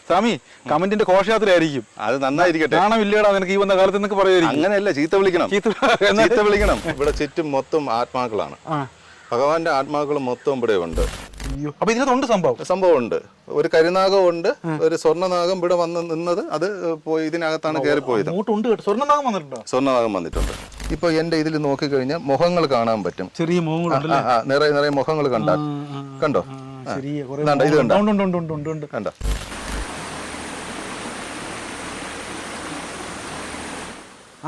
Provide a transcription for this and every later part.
സ്വാമി കമന്റിന്റെ ഘോഷയാത്രയായിരിക്കും. അത് നന്നായിരിക്കട്ടെ. കാണാമില്ലേടാ നിനക്ക് ഈ വന്ന കാലത്ത് എന്നൊക്കെ പറയുമായിരിക്കും. അങ്ങനെയല്ല, ചീത്ത വിളിക്കണം. ചീത്ത വിളിക്കണം. ഇവിടെ ചുറ്റും മൊത്തം ആത്മാക്കളാണ്. ഭഗവാന്റെ ആത്മാക്കൾ മൊത്തം ഇവിടെ ഉണ്ട്. അപ്പൊ ഇതിനകത്തുണ്ട് സംഭവം ഉണ്ട്. ഒരു കരിനാഗം ഉണ്ട്, ഒരു സ്വർണ്ണനാഗം ഇവിടെ വന്ന് നിന്നത്. അത് പോയി ഇതിനകത്താണ് കയറിപ്പോയത്. സ്വർണ്ണനാഗം വന്നിട്ടുണ്ട്. ഇപ്പൊ എന്റെ ഇതിൽ നോക്കിക്കഴിഞ്ഞാൽ മുഖങ്ങൾ കാണാൻ പറ്റും. ചെറിയ നിറയെ മുഖങ്ങൾ കണ്ടാൽ കണ്ടോ? ഇത് കണ്ടോ?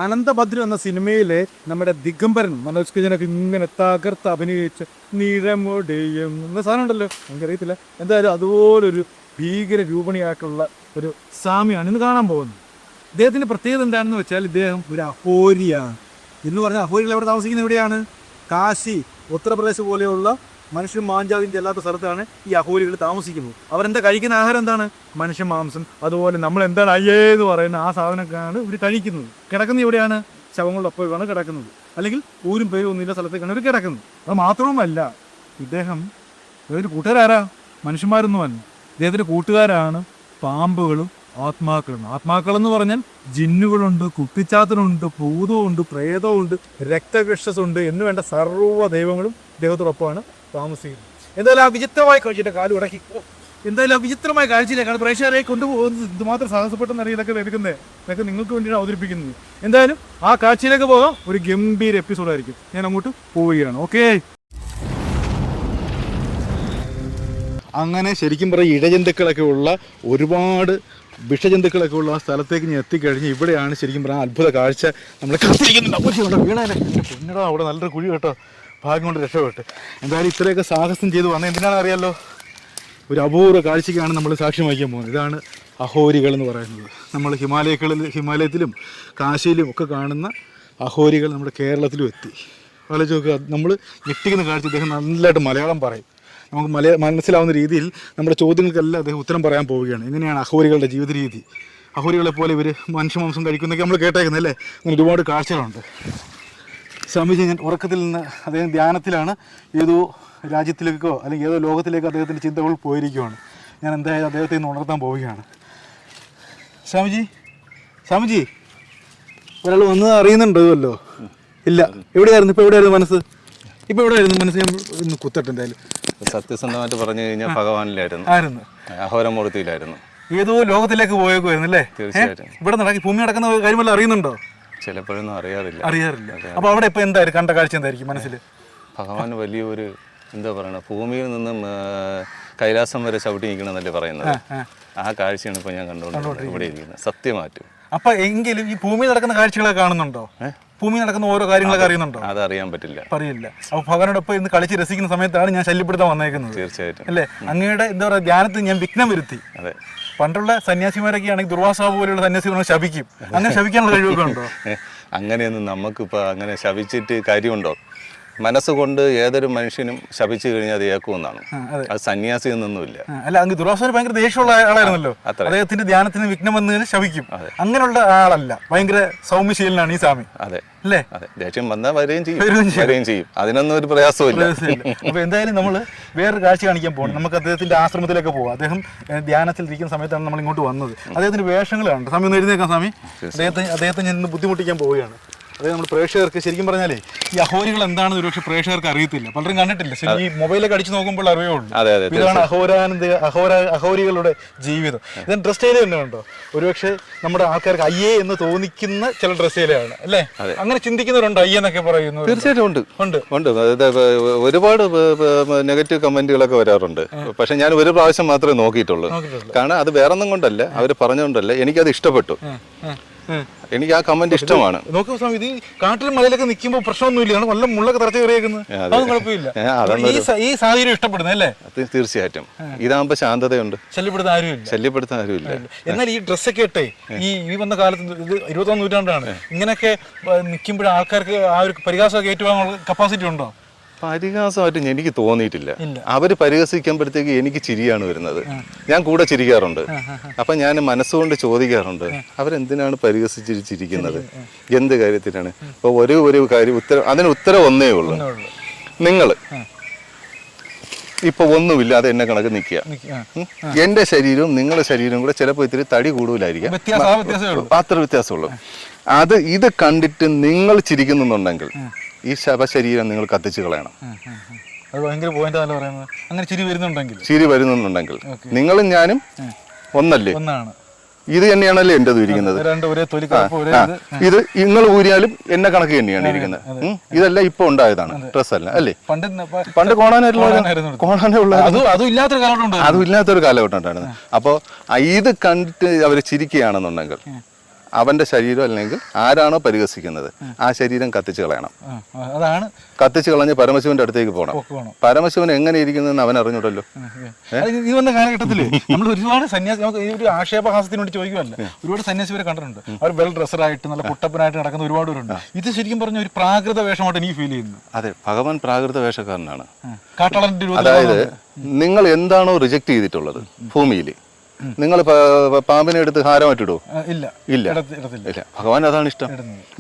അനന്തഭദ്രം എന്ന സിനിമയിലെ നമ്മുടെ ദിഗംബരൻ മനോജ് കൃഷ്ണനൊക്കെ ഇങ്ങനെ തകർത്ത് അഭിനയിച്ച് നിറമുടയും എന്ന സാധനം ഉണ്ടല്ലോ, എനിക്കറിയത്തില്ല. എന്തായാലും അതുപോലൊരു ഭീകര രൂപണിയായിട്ടുള്ള ഒരു സ്വാമിയാണ് ഇന്ന് കാണാൻ പോകുന്നത്. ഇദ്ദേഹത്തിൻ്റെ പ്രത്യേകത എന്താണെന്ന് വെച്ചാൽ ഇദ്ദേഹം ഒരു അഹോരിയാണ്. എന്ന് പറഞ്ഞാൽ അഹോരികൾ എവിടെ താമസിക്കുന്നത് എവിടെയാണ്? കാശി, ഉത്തർപ്രദേശ് പോലെയുള്ള മനുഷ്യൻ മാഞ്ചാവിൻ്റെ അല്ലാത്ത സ്ഥലത്താണ് ഈ അഹോരികൾ താമസിക്കുന്നത്. അവരെന്താ കഴിക്കുന്ന ആഹാരം എന്താണ്? മനുഷ്യ മാംസം. അതുപോലെ നമ്മൾ എന്താണ് അയ്യേന്ന് പറയുന്ന ആ സാധനമൊക്കെയാണ് ഇവർ കഴിക്കുന്നത്. കിടക്കുന്നത് എവിടെയാണ്? ശവങ്ങളുടെ ഒപ്പമാണ് കിടക്കുന്നത്, അല്ലെങ്കിൽ ഊരും പേരും ഒന്നുമില്ല സ്ഥലത്തേക്കാണ് ഇവർ കിടക്കുന്നത്. അത് മാത്രവുമല്ല, ഇദ്ദേഹം ഒരു കൂട്ടുകാരാ, മനുഷ്യന്മാരൊന്നുമല്ല. ഇദ്ദേഹത്തിൻ്റെ കൂട്ടുകാരാണ് പാമ്പുകളും ആത്മാക്കളും. ആത്മാക്കളെന്ന് പറഞ്ഞാൽ ജിന്നുകളുണ്ട്, കുട്ടിച്ചാത്തനുണ്ട്, ഭൂതമുണ്ട്, പ്രേതമുണ്ട്, രക്തകൃഷസുണ്ട് എന്ന് വേണ്ട സർവ്വ ദൈവങ്ങളും ഇദ്ദേഹത്തോടൊപ്പമാണ് താമസിക്കുന്നത്. എന്തായാലും ആ വിചിത്രമായ കാഴ്ചയുടെ കാലം ഉടക്കി. എന്തായാലും ആ വിചിത്രമായ കാഴ്ചയിലേക്കാണ് പ്രേക്ഷകരെ കൊണ്ടുപോകുന്നത്. ഇതുമാത്രം സാഹസപ്പെട്ടെന്ന് ഇതൊക്കെ എടുക്കുന്നത്, ഇതൊക്കെ നിങ്ങൾക്ക് വേണ്ടിയാണ് അവതരിപ്പിക്കുന്നത്. എന്തായാലും ആ കാഴ്ചയിലേക്ക് പോകാം. ഒരു ഗംഭീര എപ്പിസോഡായിരിക്കും. ഞാൻ അങ്ങോട്ട് പോവുകയാണ്. ഓക്കെ. അങ്ങനെ ശരിക്കും പറയും ഇഴജന്തുക്കളൊക്കെ ഉള്ള ഒരുപാട് വിഷജന്തുക്കളൊക്കെ ഉള്ള ആ സ്ഥലത്തേക്ക് ഞാൻ എത്തിക്കഴിഞ്ഞ് ഇവിടെയാണ് ശരിക്കും പറയാൻ അത്ഭുത കാഴ്ച നമ്മളെ കാത്തിരിക്കുന്നുണ്ട്. വീണാലേ പൊന്നടാ, അവിടെ നല്ലൊരു കുഴി കേട്ടോ. ഭാഗ്യം കൊണ്ട് രക്ഷപ്പെട്ട്. എന്തായാലും ഇത്രയൊക്കെ സാഹസം ചെയ്ത് വന്നത് എന്തിനാണെന്ന് അറിയാമല്ലോ? ഒരു അപൂർവ കാഴ്ചയ്ക്കാണ് നമ്മൾ സാക്ഷ്യം വഹിക്കാൻ പോകുന്നത്. ഇതാണ് അഹോരികൾ എന്ന് പറയുന്നത്. നമ്മൾ ഹിമാലയത്തിലും കാശിയിലും ഒക്കെ കാണുന്ന അഹോരികൾ നമ്മുടെ കേരളത്തിലും എത്തി. ആലോചിച്ച് നോക്കുക. നമ്മൾ ഞെട്ടിക്കുന്ന കാഴ്ച. അദ്ദേഹം നല്ലതായിട്ട് മലയാളം പറയും. നമുക്ക് മനസ്സിലാവുന്ന രീതിയിൽ നമ്മുടെ ചോദ്യങ്ങൾക്കെല്ലാം അദ്ദേഹം ഉത്തരം പറയാൻ പോവുകയാണ്. എങ്ങനെയാണ് അഹോരികളുടെ ജീവിത രീതി, അഹോരികളെ പോലെ ഇവർ മനുഷ്യമാംസം കഴിക്കുന്നതൊക്കെ നമ്മൾ കേട്ടേക്കുന്നത് അല്ലേ? അങ്ങനെ ഒരുപാട് കാഴ്ചകളുണ്ട്. സ്വാമിജി ഞാൻ ഉറക്കത്തിൽ നിന്ന് അദ്ദേഹം ധ്യാനത്തിലാണ്. ഏതോ രാജ്യത്തിലേക്കോ അല്ലെങ്കിൽ ഏതോ ലോകത്തിലേക്കോ അദ്ദേഹത്തിൻ്റെ ചിന്തകൾ പോയിരിക്കുകയാണ്. ഞാൻ എന്തായാലും അദ്ദേഹത്തെ ഇന്ന് ഉണർത്താൻ പോവുകയാണ്. സ്വാമിജി ഒരാൾ വന്നത് അറിയുന്നുണ്ടല്ലോ? ഇല്ല. എവിടെയായിരുന്നു? ഇപ്പോൾ എവിടെയായിരുന്നു മനസ്സ്? ഇപ്പോൾ എവിടെയായിരുന്നു മനസ്സ്? ഞാൻ ഇന്ന് കുത്തട്ടെ. എന്തായാലും സത്യസന്ധമായിട്ട് പറഞ്ഞു കഴിഞ്ഞാൽ ഭഗവാനിലായിരുന്നു, അഹോരമൂർത്തിയിലായിരുന്നു. ഏതോ ലോകത്തിലേക്ക് പോയേക്കുമായിരുന്നു അല്ലേ? തീർച്ചയായിട്ടും. ഇവിടെ നടക്കി ഭൂമി നടക്കുന്ന കാര്യമല്ല അറിയുന്നുണ്ടോ? ചിലപ്പോഴൊന്നും അറിയാറില്ല. അപ്പോൾ അവിടെ ഇപ്പോൾ എന്തായിരിക്കും കണ്ട കാഴ്ച? എന്തായിരിക്കും മനസ്സിൽ? ഭഗവാൻ വലിയൊരു എന്താ പറയണ, ഭൂമിയിൽ നിന്നും കൈലാസം വരെ ചവിട്ടി നിൽക്കണമെന്നല്ലേ പറയുന്നത്. ആ കാഴ്ചയാണ് ഇപ്പോൾ ഞാൻ കണ്ടുകൊണ്ട് ഇവിടെ ഇരിക്കുന്നത്. സത്യമായിട്ടും. അപ്പൊ എങ്കിലും ഈ ഭൂമിയിൽ നടക്കുന്ന കാഴ്ചകളൊക്കെ കാണുന്നുണ്ടോ? ഭൂമി നടക്കുന്ന ഓരോ കാര്യങ്ങളൊക്കെ അറിയുന്നുണ്ടോ? അതറിയാൻ പറ്റില്ല. പറയില്ല. അപ്പൊ ഭഗവാനോടൊപ്പം ഇന്ന് കളിച്ച് രസിക്കുന്ന സമയത്താണ് ഞാൻ ശല്യപ്പെടുത്താൻ വന്നേക്കുന്നത്. തീർച്ചയായിട്ടും അല്ലേ? അങ്ങയുടെ എന്താ പറയുക, ധ്യാനത്തിൽ ഞാൻ വിഘ്നം വരുത്തി. അതെ. പണ്ടുള്ള സന്യാസിമാരൊക്കെ ആണെങ്കിൽ ദുർവാസാവ് പോലെയുള്ള സന്യാസികളെ ശപിക്കും. അങ്ങനെ ശപിക്കാനുള്ള കഴിവൊക്കെ ഉണ്ടോ? അങ്ങനെയൊന്നും നമുക്കിപ്പോൾ അങ്ങനെ ശപിച്ചിട്ട് കാര്യമുണ്ടോ? മനസ്സുകൊണ്ട് ഏതൊരു മനുഷ്യനും ശപിച്ചു കഴിഞ്ഞാൽ അത് ഏക്കുമെന്നാണ്. അത് സന്യാസി എന്നൊന്നുമില്ല. അല്ല, അങ്ങ് ദുർവാസന് ഭയങ്കര ദേഷ്യമുള്ള ആളായിരുന്നല്ലോ. അദ്ദേഹത്തിന്റെ ധ്യാനത്തിന് വിഘ്നം വന്നതിന് ശപിക്കും. അങ്ങനെയുള്ള ആളല്ല, ഭയങ്കര സൗമ്യശീലനാണ് ഈ സ്വാമി. അതെ അല്ലേ? അതെ. ദേഷ്യം വന്നാൽ വരികയും ചെയ്യും. അതിനൊന്നും ഒരു പ്രയാസമില്ല. അപ്പൊ എന്തായാലും നമ്മൾ വേറൊരു കാഴ്ച കാണിക്കാൻ പോകണം. നമുക്ക് അദ്ദേഹത്തിന്റെ ആശ്രമത്തിലേക്ക് പോകാം. അദ്ദേഹം ധ്യാനത്തിൽ ഇരിക്കുന്ന സമയത്താണ് നമ്മൾ ഇങ്ങോട്ട് വന്നത്. അദ്ദേഹത്തിന്റെ വേഷങ്ങളാണ്. സ്വാമി ഒന്ന് എഴുന്നേക്കാം. സ്വാമി, അദ്ദേഹത്തെ ഞാൻ ഇന്ന് ബുദ്ധിമുട്ടിക്കാൻ പോവുകയാണ്. അതായത് നമ്മുടെ പ്രേക്ഷകർക്ക് ശരിക്കും പറഞ്ഞാലേ ഈ അഹോരികൾ എന്താണെന്ന് ഒരുപക്ഷെ പ്രേക്ഷകർക്ക് അറിയത്തില്ല, പലരും കണ്ടിട്ടില്ല. ശരി, ഈ മൊബൈലൊക്കെ അടിച്ചു നോക്കുമ്പോൾ അറിയേ ഉള്ളൂ. ഇതാണ് അഹോരികളുടെ ജീവിതം. ഇതിന് ഡ്രസ് സ്റ്റൈൽ തന്നെ ഉണ്ടോ? ഒരുപക്ഷെ നമ്മുടെ ആൾക്കാർക്ക് അയ്യേ എന്ന് തോന്നിക്കുന്ന ചില ഡ്രസ് സ്റ്റൈലാണ് അല്ലേ? അങ്ങനെ ചിന്തിക്കുന്നവരുണ്ട് അയ്യെന്നൊക്കെ പറയുന്നു. തീർച്ചയായിട്ടും ഉണ്ട്. ഒരുപാട് നെഗറ്റീവ് കമന്റുകളൊക്കെ വരാറുണ്ട്. പക്ഷെ ഞാൻ ഒരു പ്രാവശ്യം മാത്രമേ നോക്കിയിട്ടുള്ളൂ. കാരണം അത് വേറൊന്നും കൊണ്ടല്ല, അവർ പറഞ്ഞുകൊണ്ടല്ല, എനിക്കത് ഇഷ്ടപ്പെട്ടു. എനിക്ക് ആ കമന്റ് ഇഷ്ടമാണ്. നോക്കൂ സ്വാമി, ഇത് കാട്ടിലും മലയിലൊക്കെ നിൽക്കുമ്പോൾ പ്രശ്നമൊന്നുമില്ല, നല്ല മുള്ളൊക്കെ തറച്ച് കയറിയേക്കുന്നത്. അതൊന്നും കുഴപ്പമില്ല. ഈ സാഹചര്യം ഇഷ്ടപ്പെടുന്നത് അല്ലേ? തീർച്ചയായിട്ടും. ഇതാകുമ്പോ ശാന്തതയുണ്ട്, ശല്യപ്പെടുത്താൻ ആരുമില്ല. എന്നാൽ ഈ ഡ്രസ്സൊക്കെ ഇട്ടേ ഈ വന്ന കാലത്ത്, ഇത് 21ാം നൂറ്റാണ്ടാണ്, ഇങ്ങനെയൊക്കെ നിൽക്കുമ്പോൾ ആൾക്കാർക്ക് ആ ഒരു പരിഹാസമൊക്കെ ഏറ്റുവാങ്ങാനുള്ള കപ്പാസിറ്റി ഉണ്ടോ? പരിഹാസമായിട്ട് എനിക്ക് തോന്നിയിട്ടില്ല. അവര് പരിഹസിക്കുമ്പോഴത്തേക്ക് എനിക്ക് ചിരിയാണ് വരുന്നത്. ഞാൻ കൂടെ ചിരിക്കാറുണ്ട്. അപ്പൊ ഞാൻ മനസ്സുകൊണ്ട് ചോദിക്കാറുണ്ട്, അവരെന്തിനാണ് പരിഹസിച്ചിരിക്കുന്നത്, എന്ത് കാര്യത്തിനാണ്? അപ്പൊ ഒരു കാര്യം അതിന് ഉത്തരം ഒന്നേ ഉള്ളൂ. ഇപ്പൊ ഒന്നുമില്ലാതെ എന്നെ കണക്ക് നിൽക്കുക. എന്റെ ശരീരവും നിങ്ങളുടെ ശരീരവും കൂടെ ചിലപ്പോൾ ഇത്തിരി തടി കൂടുതലായിരിക്കാം, അത്ര വ്യത്യാസമുള്ളൂ. ഇത് കണ്ടിട്ട് നിങ്ങൾ ചിരിക്കുന്നുണ്ടെങ്കിൽ ഈ ശവശരീരം നിങ്ങൾ കത്തിച്ചു കളയണം. അത് ഭയങ്കര പോയിന്റ് ആണല്ലോ പറയുന്നത്. അങ്ങനെ ചിരി വരുന്നുണ്ടെങ്കിൽ നിങ്ങളും ഞാനും ഒന്നല്ലേ? ഒന്നാണ്. ഇത് തന്നെയാണല്ലോ എന്റേത് ഇരിക്കുന്നത്. ഇത് നിങ്ങൾ ഊരിയാലും എന്നെ കണക്ക് തന്നെയാണ് ഇരിക്കുന്നത്. ഇതല്ല ഇപ്പൊ ഉണ്ടായതാണ്, ഡ്രസ് അല്ല അല്ലേ? പണ്ട് കോണാനേ അതും ഇല്ലാത്തൊരു കാലഘട്ടം ഉണ്ടായിരുന്നു. അപ്പോ ഇത് കണ്ടിട്ട് അവര് ചിരിക്കുകയാണെന്നുണ്ടെങ്കിൽ അവന്റെ ശരീരം അല്ലെങ്കിൽ ആരാണോ പരിഹസിക്കുന്നത് ആ ശരീരം കത്തിച്ചു കളയണം. അതാണ് കത്തിച്ചു കളഞ്ഞ് പരമശിവന്റെ അടുത്തേക്ക് പോകണം. പരമശിവൻ എങ്ങനെ ഇരിക്കുന്നതെന്ന് അവൻ അറിഞ്ഞൂടല്ലോ. ഈ വന്ന കാലഘട്ടത്തില് നമ്മൾ ഒരുപാട് സന്യാസി, നമുക്ക് ഈ ഒരു ആക്ഷേപഹാസത്തിന് വേണ്ടി ചോദിക്കുമല്ല, ഒരുപാട് സന്യാസിവരെ കണ്ടിട്ടുണ്ട്. അവർ വെൽ ഡ്രസ്സറായിട്ട് നല്ല കുട്ടപ്പനായിട്ട് നടക്കുന്ന ഒരുപാട് പേരുണ്ട്. ഇത് ശരിക്കും പറഞ്ഞ ഒരു പ്രാകൃത വേഷമായിട്ട് എനിക്ക് ഫീൽ ചെയ്യുന്നു. അതെ, ഭഗവാൻ പ്രാകൃത വേഷക്കാരനാണ്. കാട്ടാളന്റെ അതായത് നിങ്ങൾ എന്താണോ റിജക്ട് ചെയ്തിട്ടുള്ളത് ഭൂമിയിൽ, നിങ്ങൾ പാമ്പിനെ എടുത്ത് ഹാരമായിട്ടിടുവോ? ഇല്ല. ഭഗവാൻ അതാണ് ഇഷ്ടം.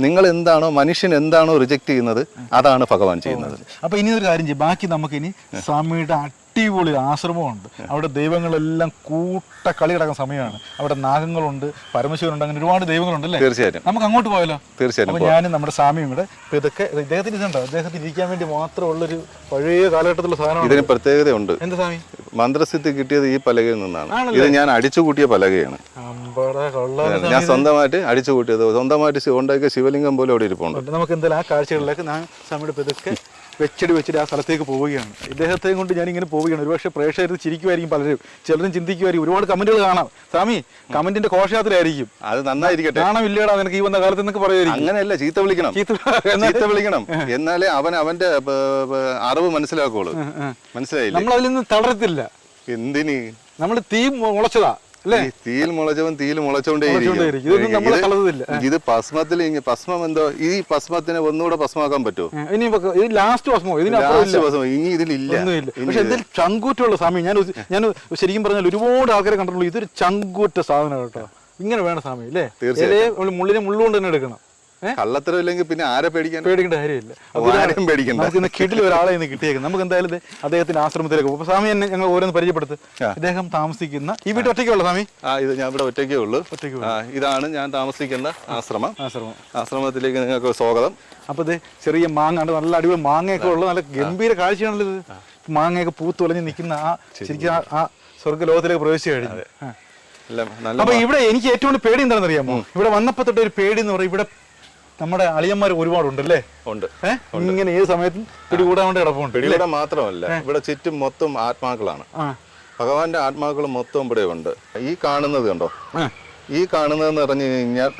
നിങ്ങൾ എന്താണോ, മനുഷ്യൻ എന്താണോ റിജക്ട് ചെയ്യുന്നത് അതാണ് ഭഗവാൻ ചെയ്യുന്നത്. അപ്പൊ ഇനി ഒരു കാര്യം ചെയ്യും, ബാക്കി നമുക്കിനി സ്വാമിയുടെ അടിപൊളി ആശ്രമമുണ്ട്. അവിടെ ദൈവങ്ങളെല്ലാം കളി കിടക്കുന്ന സമയമാണ്. അവിടെ നാഗങ്ങളുണ്ട്, പരമശിവനുണ്ട്, അങ്ങനെ ഒരുപാട് ദൈവങ്ങളുണ്ട് അല്ലേ? തീർച്ചയായും നമുക്ക് അങ്ങോട്ട് പോയാലോ? തീർച്ചയായും. അപ്പൊ ഞാനും നമ്മുടെ സ്വാമിയും കൂടെ ഇതൊക്കെ ഇദ്ദേഹത്തിന് ഇതുണ്ടോ, അദ്ദേഹത്തിന് ഇരിക്കാൻ വേണ്ടി മാത്രമുള്ളൊരു പഴയ കാലഘട്ടത്തിലുള്ള സാധനമാണ്. ഇതിന് പ്രത്യേകതയുണ്ട്. എന്താ സ്വാമി? മന്ത്രസിദ്ധി കിട്ടിയത് ഈ പലകയിൽ നിന്നാണ്. ഇത് ഞാൻ അടിച്ചു കൂട്ടിയ പലകയാണ്. ഞാൻ സ്വന്തമായിട്ട് അടിച്ചു കൂട്ടിയത്, സ്വന്തമായിട്ട് ഉണ്ടാക്കിയ ശിവലിംഗം പോലെ അവിടെ ഇരിപ്പുണ്ട്. നമുക്ക് എന്തായാലും ആ കാഴ്ചകളിലേക്ക് ഞാൻ സ്വാമിയുടെ ഇതൊക്കെ വെച്ചിട്ട് ആ സ്ഥലത്തേക്ക് പോവുകയാണ്. ഇദ്ദേഹത്തെയും കൊണ്ട് ഞാൻ ഇങ്ങനെ പോവുകയാണ്. ഒരുപക്ഷെ പ്രേക്ഷകർ ചിരിക്കുമായിരിക്കും, പലരും ചിലരും ചിന്തിക്കുമായിരിക്കും. ഒരുപാട് കമന്റുകൾ കാണാം. സ്വാമി കമന്റിന്റെ ഘോഷയാത്രയായിരിക്കും. അത് നന്നായിരിക്കട്ടെ. കാണാം ഇല്ലേടാ നിനക്ക് ഈ വന്ന കാലത്ത് എന്നൊക്കെ പറയുമായിരിക്കും. അങ്ങനെയല്ല, ചീത്ത വിളിക്കണം. എന്നാലേ അവന്റെ അറിവ് മനസ്സിലാക്കുള്ളൂ. മനസ്സിലായില്ല? നമ്മൾ അതിൽ നിന്ന് തളരത്തില്ല. എന്തിന്? നമ്മൾ തീ മുളച്ചതാ. തീയിൽ മുളച്ചോണ്ടേ. ഇത് ഭസ്മത്തിൽ ഭസ്മം എന്തോ, ഈ ഭസ്മത്തിനെ ഒന്നുകൂടെ ഭസ്മാക്കാൻ പറ്റുമോ? ഇനി ലാസ്റ്റ് ഭസ്മോ? ഇനി ഇതിലില്ല. പക്ഷെ എന്തെങ്കിലും ചങ്കൂറ്റുള്ള സ്വാമി. ഞാൻ ശരിക്കും പറഞ്ഞാൽ ഒരുപാട് ആൾക്കാരെ കണ്ടിട്ടുള്ളൂ. ഇതൊരു ചങ്കൂറ്റ സാധനം കേട്ടോ. ഇങ്ങനെ വേണം സ്വാമി അല്ലേ? തീർച്ചയായും മുള്ളിനെ മുള്ളുകൊണ്ട് തന്നെ എടുക്കണം. കള്ളത്തരം ഇല്ലെങ്കിൽ പിന്നെ ആരെ പേടിക്കേണ്ട കാര്യമില്ല. നമുക്ക് കിട്ടിൽ ഒരാളെ ഇന്ന് കിട്ടിയേക്കും. നമുക്ക് എന്തായാലും അദ്ദേഹത്തിന്റെ ആശ്രമത്തിലേക്ക് പോകും. സ്വാമി എന്നെ ഞങ്ങൾ ഓരോന്ന് പരിചയപ്പെടുത്ത്. ഇദ്ദേഹം താമസിക്കുന്ന ഈ വീട്ടിൽ ഒറ്റയ്ക്കുള്ള സ്വാമി? ഇത് ഞാൻ ഇവിടെ ഒറ്റയ്ക്കേ ഉള്ളൂ. ഇതാണ് ഞാൻ താമസിക്കുന്ന ആശ്രമത്തിലേക്ക് നിങ്ങൾക്ക് സ്വാഗതം. അപ്പൊ ഇത് ചെറിയ മാങ്ങ, നല്ല അടിപൊളി മാങ്ങയൊക്കെ ഉള്ള നല്ല ഗംഭീര കാഴ്ചയാണല്ലോ ഇത്. മാങ്ങയൊക്കെ പൂത്തുലഞ്ഞ് നിൽക്കുന്ന ശരിക്കും ആ സ്വർഗ്ഗലോകത്തിലേക്ക് പ്രവേശിച്ചു കഴിഞ്ഞു. അപ്പൊ ഇവിടെ എനിക്ക് ഏറ്റവും കൂടുതൽ പേടി എന്താണെന്ന് അറിയാമോ? ഇവിടെ വന്നപ്പോ തൊട്ട് ഒരു പേടി എന്ന് പറയും, ഇവിടെ നമ്മുടെ അളിയന്മാർ ഒരുപാടുണ്ടല്ലേ? ഉണ്ട്. ഇങ്ങനെ ഏത് സമയത്തും പിടികൂടാൻ വേണ്ടി കിടപ്പുണ്ട്. പിടികൂടാൻ മാത്രമല്ല, ഇവിടെ ചുറ്റും മൊത്തം ആത്മാക്കളാണ്. ഭഗവാന്റെ ആത്മാക്കൾ മൊത്തം ഇവിടെ ഉണ്ട്. ഈ കാണുന്നത് കണ്ടോ? ഈ കാണുന്നതെന്ന് പറഞ്ഞു കഴിഞ്ഞാൽ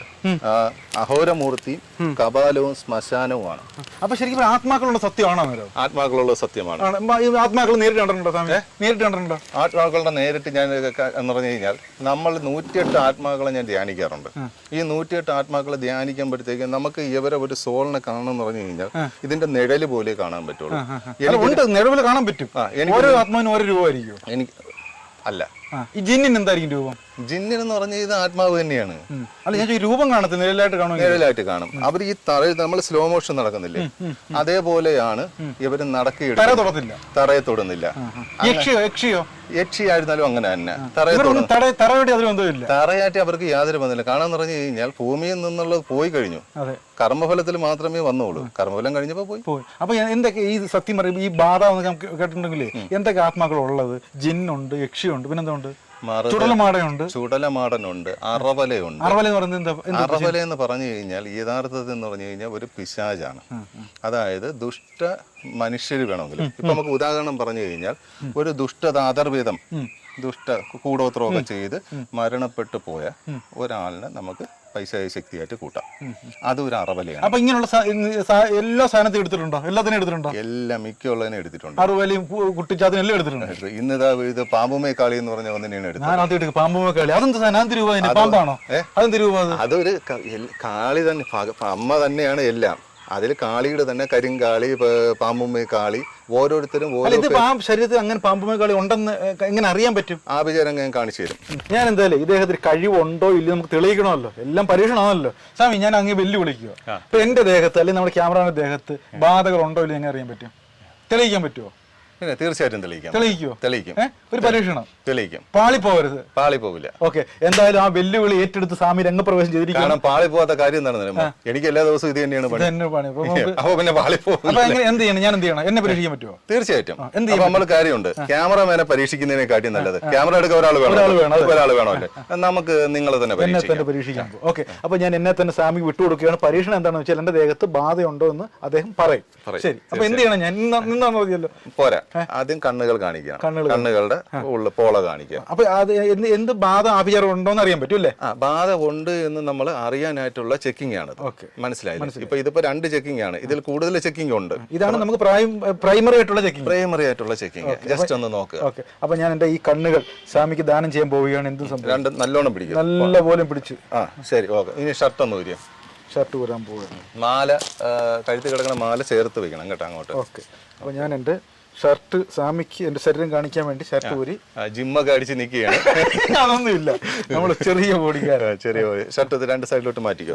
അഹോരമൂർത്തിയും കപാലവും ശ്മശാനവുമാണ്. അപ്പൊ ശരിക്കും ആത്മാക്കളുള്ള സത്യമാണോ? ആത്മാക്കളുള്ള സത്യമാണ്. ആത്മാക്കൾ നേരിട്ട് കണ്ടിട്ടുണ്ടോ? നേരിട്ട് കണ്ടിട്ടുണ്ടോ? ആത്മാക്കളുടെ നേരിട്ട് ഞാൻ എന്ന് പറഞ്ഞു കഴിഞ്ഞാൽ നമ്മൾ 108 ആത്മാക്കളെ ഞാൻ ധ്യാനിക്കാറുണ്ട്. ഈ 108 ആത്മാക്കളെ ധ്യാനിക്കുമ്പോഴത്തേക്ക് നമുക്ക് ഇവരെ ഒരു സോളിനെ കാണണം എന്ന് പറഞ്ഞു കഴിഞ്ഞാൽ ഇതിന്റെ നിഴല് പോലെ കാണാൻ പറ്റുള്ളൂ. നിഴല് കാണാൻ പറ്റും. ഓരോ ആത്മാവിനും ഓരോ രൂപമായിരിക്കും. എനിക്ക് അല്ല, ഈ ജിന്നിന് എന്തായിരിക്കും രൂപം? ജിന്നിന് എന്ന് പറഞ്ഞാൽ ഇത് ആത്മാവ് തന്നെയാണ്. അല്ല, ഞാൻ രൂപം കാണത്തില്ല, നിഴലായിട്ട് കാണും. അവർ ഈ തറയിൽ നമ്മൾ സ്ലോ മോഷൻ നടക്കുന്നില്ലേ, അതേപോലെയാണ് ഇവര് നടക്കിയിടത്തില്ല, തറയെ തൊടുന്നില്ല. യക്ഷിയായിരുന്നാലും അങ്ങനെ തന്നെ തറയായിട്ട് അവർക്ക് യാതൊരു ബന്ധമില്ല. കാണാൻ പറഞ്ഞു കഴിഞ്ഞാൽ ഭൂമിയിൽ നിന്നുള്ളത് പോയി കഴിഞ്ഞു. കർമ്മഫലത്തിൽ മാത്രമേ വന്നുള്ളൂ. കർമ്മഫലം കഴിഞ്ഞപ്പോ പോയി. അപ്പൊ എന്തൊക്കെ ഈ സത്യം പറയും, ഈ ബാധ കേട്ടിട്ടുണ്ടെങ്കിലേ എന്തൊക്കെ ആത്മാക്കൾ ഉള്ളത്? ജിന്നുണ്ട്, യക്ഷിയുണ്ട്, പിന്നെന്തുണ്ട്? ചുടലമാടനുണ്ട്, അറവലയുണ്ട്. അറവല എന്ന് പറഞ്ഞു കഴിഞ്ഞാൽ യഥാർത്ഥത്തിൽ എന്ന് പറഞ്ഞു കഴിഞ്ഞാൽ ഒരു പിശാചാണ്. അതായത് ദുഷ്ട മനുഷ്യർ വേണമെങ്കിൽ ഇപ്പൊ നമുക്ക് ഉദാഹരണം പറഞ്ഞു കഴിഞ്ഞാൽ ഒരു ദുഷ്ടതാതർവേദം കൂടോത്രമൊക്കെ ചെയ്ത് മരണപ്പെട്ടു പോയ ഒരാളിനെ നമുക്ക് പൈശാചിക ശക്തിയായിട്ട് കൂട്ടാം. അതൊരു അറവലയാണ്. അപ്പൊ ഇങ്ങനെയുള്ള എല്ലാ സാധനத்தைയും എടുത്തിട്ടുണ്ടോ? എല്ലാത്തിനും എടുത്തിട്ടുണ്ടോ? എല്ലാം മിക്കുള്ളതിനെ എടുത്തിട്ടുണ്ട്. അറുവലയും കുട്ടിച്ചാത്തിനും എല്ലാം എടുത്തിട്ടുണ്ട്. ഇന്നിതാ ഇത് പാമ്പുമേ കാളി എന്ന് പറഞ്ഞ ഒന്നിനെയാണ് എടുത്തത്. പാമ്പുമേ കാളി അതെന്ത് രൂപ? പാമ്പാണോ? അതെന്ത് രൂപ? അതൊരു കാളി തന്നെ, അമ്മ തന്നെയാണ് എല്ലാം. അതിൽ കാളിയുടെ തന്നെ കരിങ്കാളി, പാമ്പുമേ കാളി, ഓരോരുത്തരും ശരീരത്തിൽ അങ്ങനെ പാമ്പുമേ കാളി ഉണ്ടെന്ന് എങ്ങനെ അറിയാൻ പറ്റും? ആ വിചാരം ഞാൻ കാണിച്ചു തരും. ഞാൻ എന്തായാലും ഇദ്ദേഹത്തിന് കഴിവുണ്ടോ ഇല്ല നമുക്ക് തെളിയിക്കണമല്ലോ. എല്ലാം പരീക്ഷണമാണല്ലോ. സ്വാമി, ഞാൻ അങ്ങ് വെല്ലുവിളിക്കുക. ഇപ്പൊ എന്റെ ദേഹത്ത് അല്ലെങ്കിൽ നമ്മുടെ ക്യാമറയുടെ ദേഹത്ത് ബാധകൾ ഉണ്ടോ ഇല്ല എങ്ങനെ അറിയാൻ പറ്റും? തെളിയിക്കാൻ പറ്റുമോ? പിന്നെ തീർച്ചയായിട്ടും തെളിയിക്കാം. തെളിയിക്കുമോ? തെളിയിക്കും. ഒരു പരീക്ഷണം തെളിയിക്കും. പാളി പോകരുത്. പാളി പോവില്ല. ഓക്കെ, എന്തായാലും ആ വെല്ലുവിളി ഏറ്റെടുത്ത് സ്വാമി രംഗപ്രവേശം ചെയ്തിരിക്കും. കാരണം പാളി പോവാത്ത കാര്യം എന്താണെന്ന് എനിക്ക് എല്ലാ ദിവസവും ഇത് തന്നെയാണ് പണി. അപ്പൊ പിന്നെ പാളി പോകും. എന്ത് ചെയ്യണം? ഞാൻ എന്ത് ചെയ്യണം? എന്നെ പരീക്ഷിക്കാൻ പറ്റുമോ? തീർച്ചയായിട്ടും. നമ്മൾ കാര്യമുണ്ട്, ക്യാമറമാനെ പരീക്ഷിക്കുന്നതിനെക്കാട്ടി നല്ലത് ക്യാമറ എടുക്കാൻ ഒരാൾ വേണമല്ലേ, നമുക്ക് നിങ്ങളെ തന്നെ പരീക്ഷിക്കാൻ. ഓക്കെ, അപ്പൊ ഞാൻ എന്നെ തന്നെ സ്വാമിക്ക് വിട്ടുകൊടുക്കുകയാണ്. പരീക്ഷണം എന്താണെന്ന് വെച്ചാൽ എന്റെ ദേഹത്ത് ബാധയുണ്ടോ എന്ന് അദ്ദേഹം പറയും. ശരി, അപ്പൊ എന്ത് ചെയ്യണം? ഞാൻ നിന്നാന്ന് മതിയല്ലോ. പോരാ, ആദ്യം കണ്ണുകൾ കാണിക്കണം. കണ്ണുകളുടെ ഉള്ള പോള കാണിക്കുക. അപ്പൊ അത് എന്ത് ബാധ ആഭിചാരം ഉണ്ടോന്ന് അറിയാൻ പറ്റും അല്ലേ? ബാധ ഉണ്ട് എന്ന് നമ്മൾ അറിയാനായിട്ടുള്ള ചെക്കിംഗ് ആണ്. മനസ്സിലായില്ലേ? ഇപ്പൊ ഇതിപ്പോ 2 ചെക്കിംഗ് ആണ്, ഇതിൽ കൂടുതൽ ചെക്കിംഗ് ഉണ്ട്. ഇതാണ് നമുക്ക് പ്രൈമറി ആയിട്ടുള്ള ചെക്കിംഗ്. പ്രൈമറി ആയിട്ടുള്ള ചെക്കിംഗ്. ജസ്റ്റ് ഒന്ന് നോക്കുക. ഓക്കെ, അപ്പൊ ഞാൻ എന്റെ ഈ കണ്ണുകൾ സ്വാമിക്ക് ദാനം ചെയ്യാൻ പോവുകയാണ്. എന്ത് സംഭവം? 2 നല്ലോണം പിടിക്കും. നല്ല പോലെ പിടിച്ചു. ശരി, ഓക്കെ. ഇനി ഷർട്ട് ഒന്ന് ഊരിയ. ഷർട്ട് ഊരാൻ പോവുകയാണ്. മാല, കഴുത്തിൽ കിടക്കുന്ന മാല ചേർത്ത് വെക്കണം കേട്ടോ അങ്ങോട്ട്. ഓക്കെ, അപ്പൊ ഞാൻ എന്റെ ഷർട്ട് സ്വാമിക്ക് എന്റെ ശരീരം കാണിക്കാൻ വേണ്ടി ഷർട്ട് ഊരി ജിമ്മൊക്കെ അടിച്ച് നിൽക്കുകയാണ്. അതൊന്നുമില്ല, നമ്മൾ ചെറിയ ബോഡിക്കാരാ. ചെറിയ ഷർട്ട് 2 സൈഡിലോട്ട് മാറ്റിക്കോ.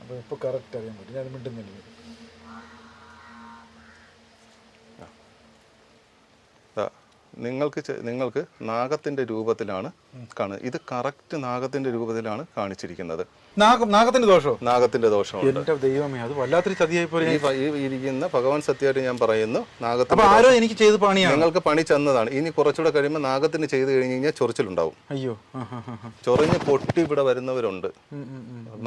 അപ്പൊ ഇപ്പൊ കറക്റ്റ് അറിയാൻ പറ്റും. ഞാൻ മിണ്ടുന്നില്ല. നിങ്ങൾക്ക് നാഗത്തിന്റെ രൂപത്തിലാണ് കാണുന്നത്. ഇത് കറക്റ്റ് നാഗത്തിന്റെ രൂപത്തിലാണ് കാണിച്ചിരിക്കുന്നത്. നാഗത്തിന്റെ ദോഷമോ? നാഗത്തിന്റെ ദോഷമുണ്ട്. എന്റെ ദൈവമേ, അത് വല്ലാത്തൊരു ചതിയായി പോലെ. ഇരിക്കുന്ന ഭഗവാൻ സത്യമായിട്ട് ഞാൻ പറയുന്നു, നാഗത്തിന് ആരോ എനിക്ക് ചെയ്ത് പണിയാണ്. നിങ്ങൾക്ക് പണി ചെന്നതാണ്. ഇനി കുറച്ചുകൂടെ കഴിയുമ്പോൾ നാഗത്തിന് ചെയ്ത് കഴിഞ്ഞ് കഴിഞ്ഞാൽ ചൊറിച്ചിലുണ്ടാവും. അയ്യോ, ചൊറിഞ്ഞ് പൊട്ടി ഇവിടെ വരുന്നവരുണ്ട്.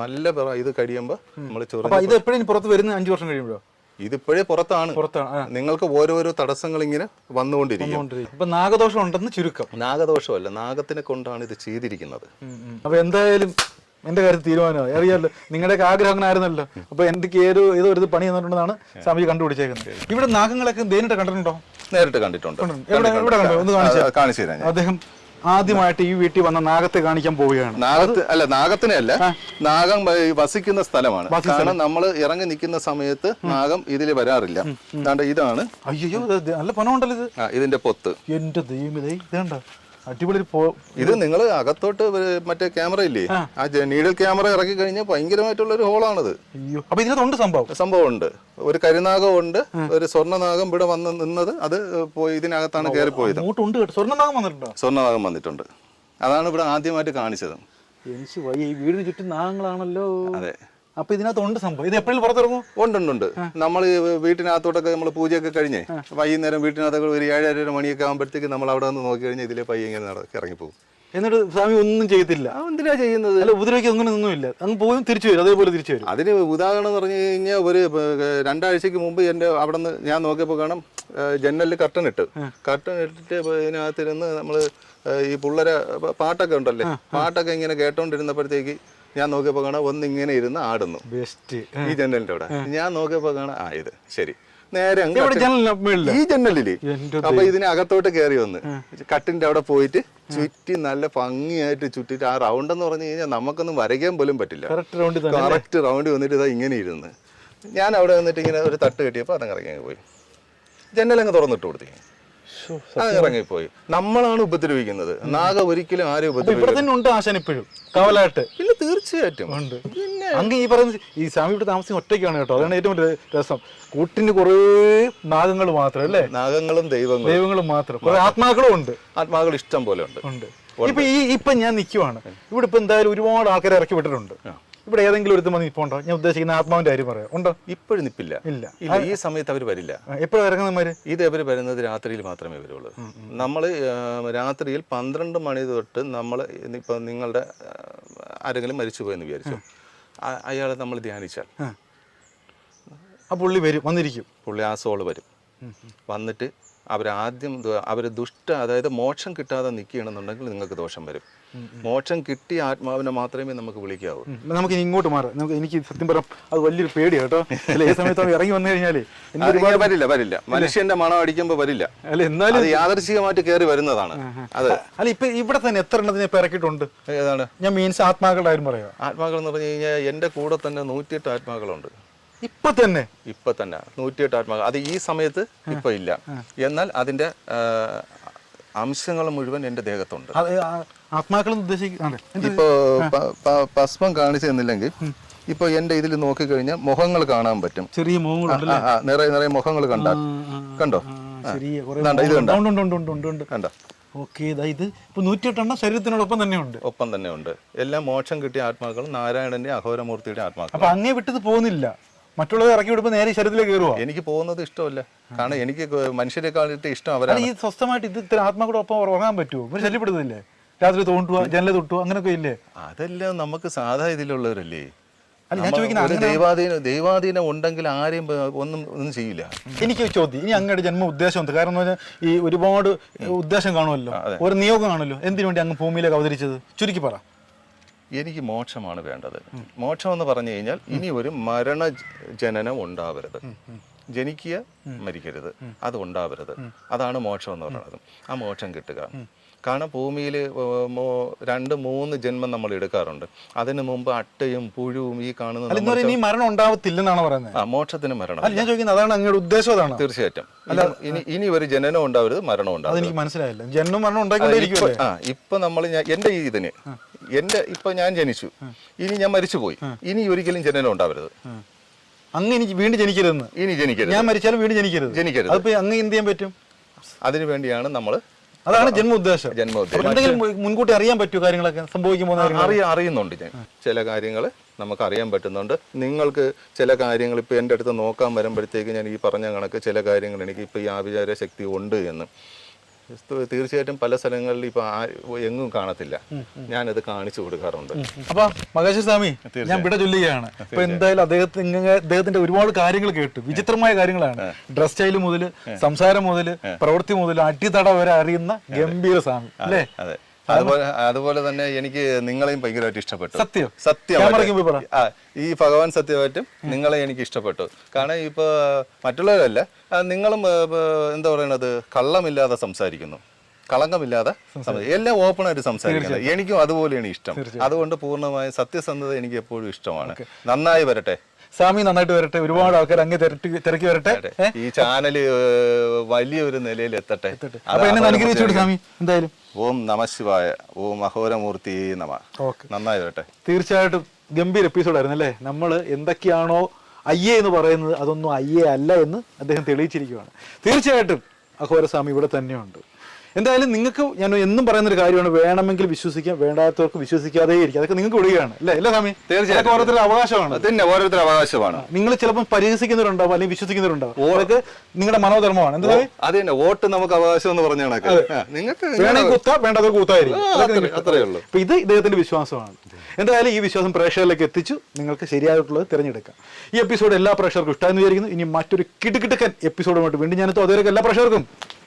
നല്ല ഇത് കഴിയുമ്പോൾ നമ്മൾ ചൊറിഞ്ഞ. ഇത് എപ്പോഴും പുറത്ത് വരുന്ന 5 വർഷം കഴിയുമ്പോഴോ? ഇതിപ്പോഴേ പുറത്താണ്. നിങ്ങൾക്ക് ഓരോരോ തടസ്സങ്ങൾ ഇങ്ങനെ വന്നുകൊണ്ടിരിക്കും. ഇപ്പൊ നാഗദോഷം ഉണ്ടെന്ന് ചുരുക്കം. നാഗദോഷമല്ല, നാഗത്തിനെ കൊണ്ടാണ് ഇത് ചെയ്തിരിക്കുന്നത്. അപ്പൊ എന്തായാലും എന്റെ കാര്യത്തിൽ തീരുമാനമായി. അറിയാമല്ലോ, നിങ്ങളുടെയൊക്കെ ആഗ്രഹം അങ്ങനെ ആയിരുന്നല്ലോ. അപ്പൊ എനിക്ക് ഏതോ ഒരു പണി തന്നിട്ടുണ്ടെന്നാണ് സ്വാമി കണ്ടുപിടിച്ചേക്കുന്നത്. ഇവിടെ നാഗങ്ങളൊക്കെ നേരിട്ട് കണ്ടിട്ടുണ്ടോ? നേരിട്ട് കണ്ടിട്ടുണ്ട്. എവിടെ കണ്ടോ? ഒന്ന് കാണിച്ചു തരാം. അദ്ദേഹം ആദ്യമായിട്ട് ഈ വീട്ടിൽ വന്ന നാഗത്തെ കാണിക്കാൻ പോവുകയാണ്. നാഗത്തിനെ അല്ല, നാഗം വസിക്കുന്ന സ്ഥലമാണ്. കാരണം നമ്മൾ ഇറങ്ങി നിൽക്കുന്ന സമയത്ത് നാഗം ഇതിൽ വരാറില്ല. ഇതാണ്. അയ്യോ, നല്ല പണമുണ്ടല്ലോ ഇത്. ഇതിന്റെ പൊത്ത്. എന്റെ ദൈവം, ഇതേണ്ട അടിപൊളി. ഇത് നിങ്ങൾ അകത്തോട്ട് മറ്റേ ക്യാമറ ഇല്ലേ, ആ നീഡൽ ക്യാമറ ഇറക്കി കഴിഞ്ഞാൽ ഭയങ്കരമായിട്ടുള്ള ഒരു ഹോളാണിത്. അയ്യോ, അപ്പൊ ഇതിനകത്തുണ്ട് സംഭവം ഉണ്ട്. ഒരു കരിനാഗം ഉണ്ട്, ഒരു സ്വർണ്ണനാഗം ഇവിടെ വന്ന് നിന്നത്. അത് പോയി ഇതിനകത്താണ് കയറി പോയത്. സ്വർണ്ണനാഗം വന്നിട്ടുണ്ടോ? സ്വർണ്ണനാഗം വന്നിട്ടുണ്ട്. അതാണ് ഇവിടെ ആദ്യമായിട്ട് കാണിച്ചത്. എനിക്ക് വയ്യ, ഈ വീടിന് ചുറ്റും നാഗങ്ങളാണല്ലോ. അതെ, അപ്പൊ ഇതിനകത്തുണ്ട് സംഭവം. ഇത് എപ്പോഴും പുറത്തിറങ്ങും? ഉണ്ട്. നമ്മൾ വീട്ടിനകത്തോട്ടൊക്കെ നമ്മൾ പൂജയൊക്കെ കഴിഞ്ഞ് വൈകുന്നേരം വീട്ടിനകത്തൊക്കെ ഒരു 7:30 മണിയൊക്കെ ആകുമ്പോഴത്തേക്ക് നമ്മൾ അവിടെ നിന്ന് നോക്കി കഴിഞ്ഞാൽ ഇതിലെ പയ്യ ഇങ്ങനെ ഇറങ്ങിപ്പോകും. എന്നിട്ട് സ്വാമി ഒന്നും ചെയ്യത്തില്ല. എന്തിനാ ചെയ്യുന്നത്? അല്ല, ഉപദ്രവിക്കുക അങ്ങനെ ഒന്നുമില്ല. അങ്ങ് പോയും തിരിച്ചു വരും, അതേപോലെ തിരിച്ചു വരും. അതിന് ഉദാഹരണം എന്ന് പറഞ്ഞു കഴിഞ്ഞാൽ ഒരു 2 ആഴ്ചക്ക് മുമ്പ് എൻ്റെ അവിടെ നിന്ന് ഞാൻ നോക്കിയപ്പോൾ കാണാം, ജനലിൽ കർട്ടൻ ഇട്ടിട്ട് ഇതിനകത്തിരുന്ന് നമ്മൾ ഈ പിള്ളേരെ പാട്ടൊക്കെ ഉണ്ടല്ലേ, പാട്ടൊക്കെ ഇങ്ങനെ കേട്ടോണ്ടിരുന്നപ്പോഴത്തേക്ക് ഞാൻ നോക്കിയപ്പോൾ കാണാം ഒന്നിങ്ങനെ ഇരുന്ന് ആടുന്നു. ബെസ്റ്റ്. ഈ ജനലിന്റെ അവിടെ ഞാൻ നോക്കിയപ്പോ കാണാം, ഇത് ശരി നേരെ ഈ ജനലില്. അപ്പൊ ഇതിനകത്തോട്ട് കയറി വന്ന് കട്ടിന്റെ അവിടെ പോയിട്ട് ചുറ്റി നല്ല ഭംഗിയായിട്ട് ചുറ്റിട്ട് ആ റൗണ്ട് എന്ന് പറഞ്ഞു കഴിഞ്ഞാൽ നമുക്കൊന്നും വരയ്ക്കാൻ പോലും പറ്റില്ല. കറക്റ്റ് റൗണ്ട് വന്നിട്ട് ഇതാ ഇങ്ങനെ ഇരുന്ന് ഞാൻ അവിടെ വന്നിട്ട് ഇങ്ങനെ ഒരു തട്ട് കെട്ടിയപ്പോൾ അതങ്ങ് ഇറങ്ങി പോയി. ജനലങ്ങ് തുറന്നിട്ട് കൊടുത്തു, അത് ഇറങ്ങിപ്പോയി. നമ്മളാണ് ഉപദ്രവിക്കുന്നത്. നാഗ ഒരിക്കലും ആരും ഉപദ്രവിക്കുന്നുണ്ട്. ആശാൻ ഇപ്പോഴും കാവലായിട്ട് ഇല്ല, തീർച്ചയായിട്ടും ഉണ്ട്. പിന്നെ അങ്ങ് ഈ പറയുന്നത് ഈ സ്വാമി ഇവിടെ താമസിക്കുന്ന ഒറ്റയ്ക്കാണ് കേട്ടോ. അതാണ് ഏറ്റവും വലിയ രസം. കൂട്ടിന് കുറേ നാഗങ്ങൾ മാത്രം അല്ലേ? നാഗങ്ങളും ദൈവങ്ങളും മാത്രം. കുറെ ആത്മാക്കളും ഉണ്ട്. ആത്മാക്കൾ ഇഷ്ടം പോലെ ഉണ്ട്. ഇപ്പൊ ഞാൻ നിൽക്കുവാണ് ഇവിടെ. ഇപ്പൊ എന്തായാലും ഒരുപാട് ആൾക്കാരെ ഇറക്കി വിട്ടിട്ടുണ്ട്. ഇവിടെ ഏതെങ്കിലും ഒരു വന്ന് നിൽപ്പുണ്ടോ? ഞാൻ ഉദ്ദേശിക്കുന്ന ആത്മാവിന്റെ കാര്യം പറയാം. ഉണ്ടോ? ഇപ്പോഴും നിപ്പില്ല. ഇല്ല, ഈ സമയത്ത് അവർ വരില്ല. എപ്പോഴും ഇറങ്ങുന്നവര് ഇത് അവർ വരുന്നത് രാത്രിയിൽ മാത്രമേ വരുള്ളൂ. നമ്മൾ രാത്രിയിൽ 12 മണി തൊട്ട് നമ്മൾ ഇപ്പൊ നിങ്ങളുടെ ആരെങ്കിലും മരിച്ചുപോയെന്ന് വിചാരിച്ചു, അയാളെ നമ്മൾ ധ്യാനിച്ചാൽ ആ പുള്ളി വരും, വന്നിരിക്കും. പുള്ളി ആ സോള് വരും. വന്നിട്ട് അവർ അതായത് മോക്ഷം കിട്ടാതെ നിൽക്കുകയാണെന്നുണ്ടെങ്കിൽ നിങ്ങൾക്ക് ദോഷം വരും. മോക്ഷം കിട്ടിയ ആത്മാവിനെ മാത്രമേ നമുക്ക് വിളിക്കാവൂ. നമുക്ക് ഇങ്ങോട്ട് മാറാം. എനിക്ക് സത്യം പറയാം, അത് വലിയൊരു പേടി കേട്ടോ. ഈ സമയത്ത് ഇറങ്ങി വന്നു കഴിഞ്ഞാല് വരില്ല. മനുഷ്യന്റെ മണം അടിക്കുമ്പോ വരില്ല. അല്ല, എന്നാലും യാദൃശികമായിട്ട് കയറി വരുന്നതാണ്. അതെ. അല്ല, ഇപ്പൊ ഇവിടെ തന്നെ എത്ര എണ്ണത്തിനെ ഇപ്പൊ ഇറക്കിയിട്ടുണ്ട്? ഏതാണ്? ഞാൻ മീൻസ് ആത്മാക്കളുടെ കാര്യം പറയാം. ആത്മാക്കൾ എന്ന് പറഞ്ഞു കഴിഞ്ഞാൽ എന്റെ കൂടെ തന്നെ 108 ആത്മാക്കളുണ്ട്. ഇപ്പൊ തന്നെ 108 ആത്മാക്കൾ. അത് ഈ സമയത്ത് ഇപ്പൊ ഇല്ല. എന്നാൽ അതിന്റെ അംശങ്ങൾ മുഴുവൻ എൻ്റെ ദേഹത്തുണ്ട്. ആത്മാക്കൾ ഉദ്ദേശിക്കുന്നത് ഇപ്പോ ഭസ്മം കാണിച്ചു തന്നില്ലെങ്കിൽ ഇപ്പൊ എന്റെ ഇതിൽ നോക്കിക്കഴിഞ്ഞാൽ മുഖങ്ങൾ കാണാൻ പറ്റും. ചെറിയ മുഖങ്ങളുണ്ട്, നിറയെ മുഖങ്ങൾ കണ്ടാൽ കണ്ടോ? ഇത് കണ്ടോ? ഓക്കെ, ഇത് ഇപ്പൊ 108 ശരീരത്തിനോടൊപ്പം തന്നെയുണ്ട്. ഒപ്പം തന്നെ ഉണ്ട്. എല്ലാം മോക്ഷം കിട്ടിയ ആത്മാക്കൾ, നാരായണന്റെ അഘോരമൂർത്തിയുടെ ആത്മാക്കൾ. അപ്പൊ അങ്ങേ വിട്ടത് പോകുന്നില്ല, മറ്റുള്ളവർ ഇറക്കി വിടുമ്പോ നേരെ ശരീരത്തിലേക്ക് കയറുക. എനിക്ക് പോകുന്നത് ഇഷ്ടമല്ല, കാരണം എനിക്ക് മനുഷ്യരെക്കാളിട്ട് ഇഷ്ടം അവരാണ്. ഈ സ്വസ്ഥമായിട്ട് ഇത് ഇത്ര ആത്മാക്കൂടെ ഒപ്പം ഉറങ്ങാൻ പറ്റുമോ? ഒരു ശല്യപ്പെടുന്നില്ലേ? രാത്രി തോണ്ടുക, ജനല തൊട്ടുക, അങ്ങനെയൊക്കെ ഇല്ലേ? അതെല്ലാം നമുക്ക് സാധാ ഇതിലുള്ളവരല്ലേ. ഞാൻ ചോദിക്കുന്നത് ദൈവാധീനം ഉണ്ടെങ്കിൽ ആരെയും ഒന്നും ചെയ്യില്ല. എനിക്ക് ചോദ്യം, ഇനി അങ്ങയുടെ ജന്മ ഉദ്ദേശം എന്ത്? കാരണം എന്ന് വെച്ചാൽ ഈ ഒരുപാട് ഉദ്ദേശം കാണുമല്ലോ, ഒരു നിയോഗം കാണുമല്ലോ. എന്തിനു വേണ്ടി അങ്ങ് ഭൂമിയിലേക്ക് അവതരിച്ചത്? ചുരുക്കി പറ. എനിക്ക് മോക്ഷമാണ് വേണ്ടത്. മോക്ഷം എന്ന് പറഞ്ഞു കഴിഞ്ഞാൽ ഇനി ഒരു മരണജനനം ഉണ്ടാവരുത്, ജനിക്കുക മരിക്കരുത്, അത് ഉണ്ടാവരുത്. അതാണ് മോക്ഷം എന്ന് പറയുന്നത്. ആ മോക്ഷം കിട്ടുക. കാരണം ഭൂമിയിൽ 2-3 ജന്മം നമ്മൾ എടുക്കാറുണ്ട്. അതിനു മുമ്പ് അട്ടയും പുഴുവും ഈ കാണുന്ന മരണം ഉണ്ടാവത്തില്ലെന്നാണ് പറയുന്നത്. മോക്ഷത്തിന് മരണം. ഞാൻ ചോദിക്കുന്നത് അതാണ് അങ്ങയുടെ ഉദ്ദേശം? അതാണ് തീർച്ചയായിട്ടും. ഇനി ഒരു ജനനം ഉണ്ടാവരുത്, മരണം ഉണ്ടാവരുത്. എനിക്ക് മനസ്സിലായില്ല. ജനനം മരണം ഉണ്ടായിക്കൊണ്ടിരിക്കും. ഇപ്പൊ നമ്മൾ എന്റെ ഇതിന് ഇപ്പൊ ഞാൻ ജനിച്ചു, ഇനി ഞാൻ മരിച്ചുപോയി, ഇനി ഒരിക്കലും ജനനം ഉണ്ടാവരുത്. അങ്ങ് എനിക്ക് വീണ്ടും ജനിക്കരുതെന്ന്. ഇനി ജനിക്കരുത്. ഞാൻ മരിച്ചാലും വീണ്ടും ജനിക്കരുത്. അതിപ്പോ അങ്ങ് എന്ത് ചെയ്യാൻ പറ്റും? അതിനു വേണ്ടിയാണ് നമ്മൾ, അതാണ് ജന്മ ഉദ്ദേശം. എന്തെങ്കിലും മുൻകൂട്ടി അറിയാൻ പറ്റുമോ കാര്യങ്ങളൊക്കെ സംഭവിക്കുമ്പോൾ? അറിയുന്നുണ്ട് ഞാൻ. ചില കാര്യങ്ങൾ നമുക്ക് അറിയാൻ പറ്റുന്നുണ്ട്. നിങ്ങൾക്ക് ചില കാര്യങ്ങൾ ഇപ്പൊ എൻ്റെ അടുത്ത് നോക്കാൻ വരുമ്പോഴത്തേക്ക് ഞാൻ ഈ പറഞ്ഞ കണക്ക് ചില കാര്യങ്ങൾ എനിക്ക് ഇപ്പൊ ഈ ആഭിചാര ശക്തി ഉണ്ട് എന്ന് തീർച്ചയായിട്ടും പല സ്ഥലങ്ങളിൽ ഇപ്പൊ എങ്ങും കാണത്തില്ല. ഞാനത് കാണിച്ചു കൊടുക്കാറുണ്ട്. അപ്പൊ മകേശ്വര സ്വാമി, ഞാൻ വിട ചൊല്ലുകയാണ്. ഇപ്പൊ എന്തായാലും അദ്ദേഹത്തിന്റെ ഒരുപാട് കാര്യങ്ങൾ കേട്ടു. വിചിത്രമായ കാര്യങ്ങളാണ്. ഡ്രസ് സ്റ്റൈൽ മുതൽ, സംസാരം മുതൽ, പ്രവൃത്തി മുതൽ, അടിത്തട വരെ അറിയുന്ന ഗംഭീര സ്വാമി അല്ലേ? അതുപോലെ തന്നെ എനിക്ക് നിങ്ങളെയും ഭയങ്കരമായിട്ട് ഇഷ്ടപ്പെട്ടു. സത്യം ഈ ഭഗവാൻ സത്യമായിട്ടും നിങ്ങളെ എനിക്ക് ഇഷ്ടപ്പെട്ടു. കാരണം ഇപ്പൊ മറ്റുള്ളവരല്ല, നിങ്ങളും എന്താ പറയണത്, കള്ളമില്ലാതെ സംസാരിക്കുന്നു, കളങ്കമില്ലാതെ എല്ലാം ഓപ്പൺ ആയിട്ട് സംസാരിക്കുന്നത്. എനിക്കും അതുപോലെയാണ് ഇഷ്ടം. അതുകൊണ്ട് പൂർണ്ണമായ സത്യസന്ധത എനിക്ക് എപ്പോഴും ഇഷ്ടമാണ്. നന്നായി വരട്ടെ സ്വാമി, നന്നായിട്ട് വരട്ടെ. ഒരുപാട് ആൾക്കാർ അങ്ങ് തിരക്കി വരട്ടെ. ഈ ചാനല് വലിയൊരു നിലയിൽ എത്തട്ടെ. സ്വാമി എന്തായാലും ഓം നമഃശിവായ, ഓം അഘോരമൂർത്തി നമ. നന്നായി വരട്ടെ. തീർച്ചയായിട്ടും ഗംഭീര എപ്പിസോഡായിരുന്നു അല്ലേ? നമ്മൾ എന്തൊക്കെയാണോ അയ്യേ എന്ന് പറയുന്നത് അതൊന്നും അയ്യേ അല്ല എന്ന് അദ്ദേഹം തെളിയിച്ചിരിക്കുകയാണ്. തീർച്ചയായിട്ടും അഘോരസ്വാമി ഇവിടെ തന്നെയുണ്ട്. എന്തായാലും നിങ്ങൾക്ക് ഞാൻ എന്നും പറയുന്നൊരു കാര്യമാണ്, വേണമെങ്കിൽ വിശ്വസിക്കാം, വേണ്ടാത്തവർക്ക് വിശ്വസിക്കാതെ ഇരിക്കും. അതൊക്കെ നിങ്ങൾക്ക് വിടുകയാണ് അല്ലേ സ്വാമി? തീർച്ചയായിട്ടും ഓരോരുത്തരുടെ അവകാശമാണ്. ഓരോരുത്തരുടെ അവകാശമാണ്. നിങ്ങൾ ചിലപ്പോൾ പരിഹസിക്കുന്നവരുണ്ടാവും, അല്ലെങ്കിൽ വിശ്വസിക്കുന്നവരുണ്ടാവും. അതൊക്കെ നിങ്ങളുടെ മനോധർമ്മമാണ്. എന്താ അത് തന്നെ, വോട്ട് നമുക്ക് അവകാശം എന്ന് പറഞ്ഞ നിങ്ങൾക്ക് വേണമെങ്കിൽ കുത്താ, വേണ്ടാത്തവർക്ക് കുത്തായിരിക്കും. അത്രേ ഉള്ളൂ. അപ്പൊ ഇത് ഇദ്ദേഹത്തിന്റെ വിശ്വാസമാണ്. എന്തായാലും ഈ വിശ്വാസം പ്രേക്ഷകരിലേക്ക് എത്തിച്ചു. നിങ്ങൾക്ക് ശരിയായിട്ടുള്ളത് തിരഞ്ഞെടുക്കാം. ഈ എപ്പിസോഡ് എല്ലാ പ്രേക്ഷകർക്കും ഇഷ്ടമായെന്ന് വിചാരിക്കുന്നു. ഇനി മറ്റൊരു കിടുകിടുക്കൻ എപ്പിസോഡുമായിട്ട് വീണ്ടും ഞാനെത്തും. അതുവരെ എല്ലാ പ്രേക്ഷകർക്കും